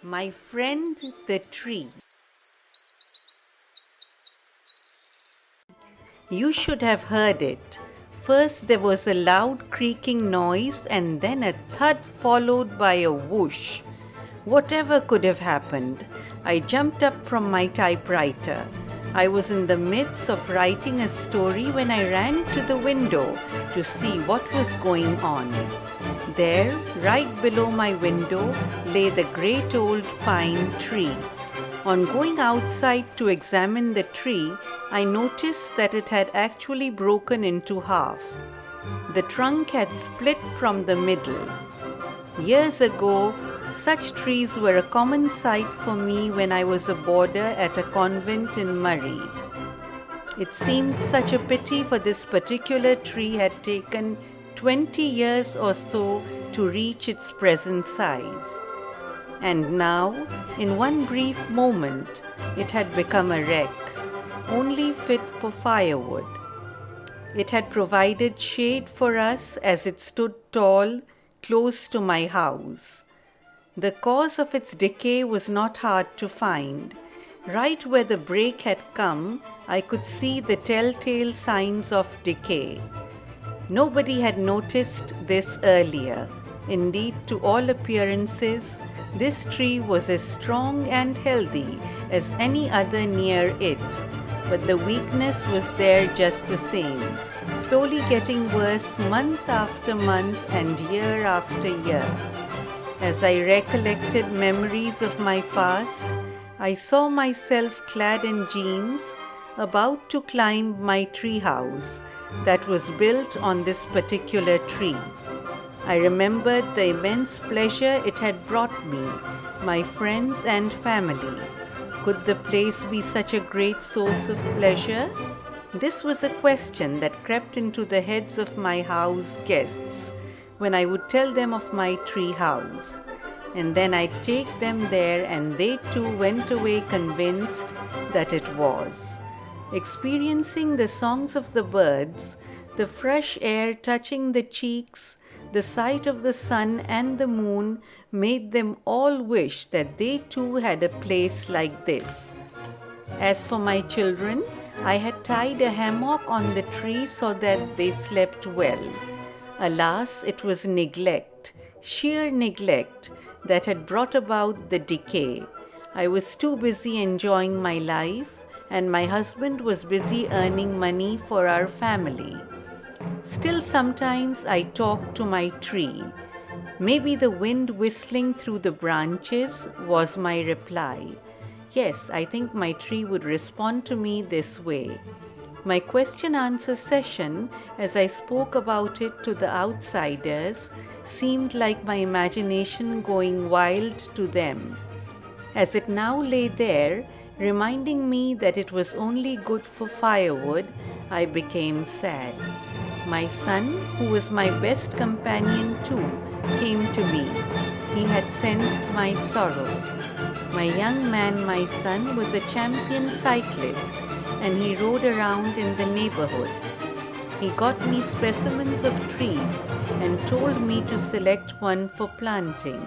My friend the tree. You should have heard it. First there was a loud creaking noise and then a thud followed by a whoosh. Whatever could have happened? I jumped up from my typewriter. I was in the midst of writing a story when I ran to the window to see what was going on. There, right below my window, lay the great old pine tree. On going outside to examine the tree, I noticed that it had actually broken into half. The trunk had split from the middle. Years ago, such trees were a common sight for me when I was a boarder at a convent in Murray. It seemed such a pity for this particular tree had taken 20 years or so to reach its present size. And now, in one brief moment, it had become a wreck, only fit for firewood. It had provided shade for us as it stood tall, close to my house. The cause of its decay was not hard to find. Right where the break had come, I could see the telltale signs of decay. Nobody had noticed this earlier. Indeed, to all appearances, this tree was as strong and healthy as any other near it, but the weakness was there just the same, slowly getting worse month after month and year after year. As I recollected memories of my past, I saw myself clad in jeans, about to climb my tree house that was built on this particular tree. I remembered the immense pleasure it had brought me, my friends and family. Could the place be such a great source of pleasure? This was a question that crept into the heads of my house guests when I would tell them of my tree house. And then I'd take them there and they too went away convinced that it was. Experiencing the songs of the birds, the fresh air touching the cheeks, the sight of the sun and the moon made them all wish that they too had a place like this. As for my children, I had tied a hammock on the tree so that they slept well. Alas, it was neglect, sheer neglect, that had brought about the decay. I was too busy enjoying my life, and my husband was busy earning money for our family. Still, sometimes I talk to my tree. Maybe the wind whistling through the branches was my reply. Yes, I think my tree would respond to me this way. My question-answer session, as I spoke about it to the outsiders, seemed like my imagination going wild to them. As it now lay there, reminding me that it was only good for firewood, I became sad. My son, who was my best companion too, came to me. He had sensed my sorrow. My young man, my son, was a champion cyclist, and he rode around in the neighborhood. He got me specimens of trees and told me to select one for planting.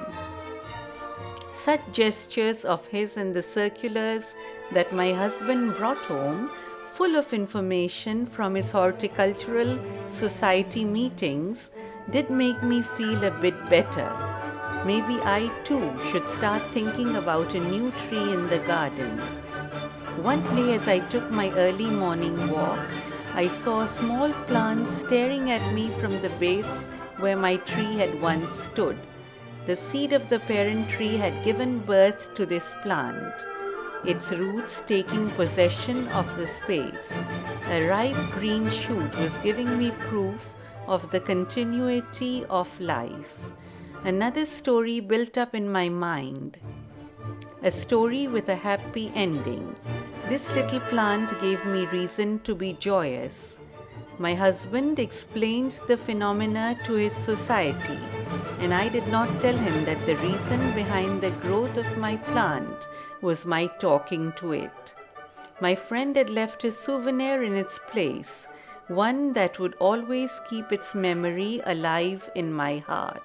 Such gestures of his in the circulars that my husband brought home, full of information from his horticultural society meetings, did make me feel a bit better. Maybe I too should start thinking about a new tree in the garden. One day as I took my early morning walk, I saw a small plant staring at me from the base where my tree had once stood. The seed of the parent tree had given birth to this plant, its roots taking possession of the space. A ripe green shoot was giving me proof of the continuity of life. Another story built up in my mind, a story with a happy ending. This little plant gave me reason to be joyous. My husband explained the phenomena to his society, and I did not tell him that the reason behind the growth of my plant was my talking to it. My friend had left a souvenir in its place, one that would always keep its memory alive in my heart.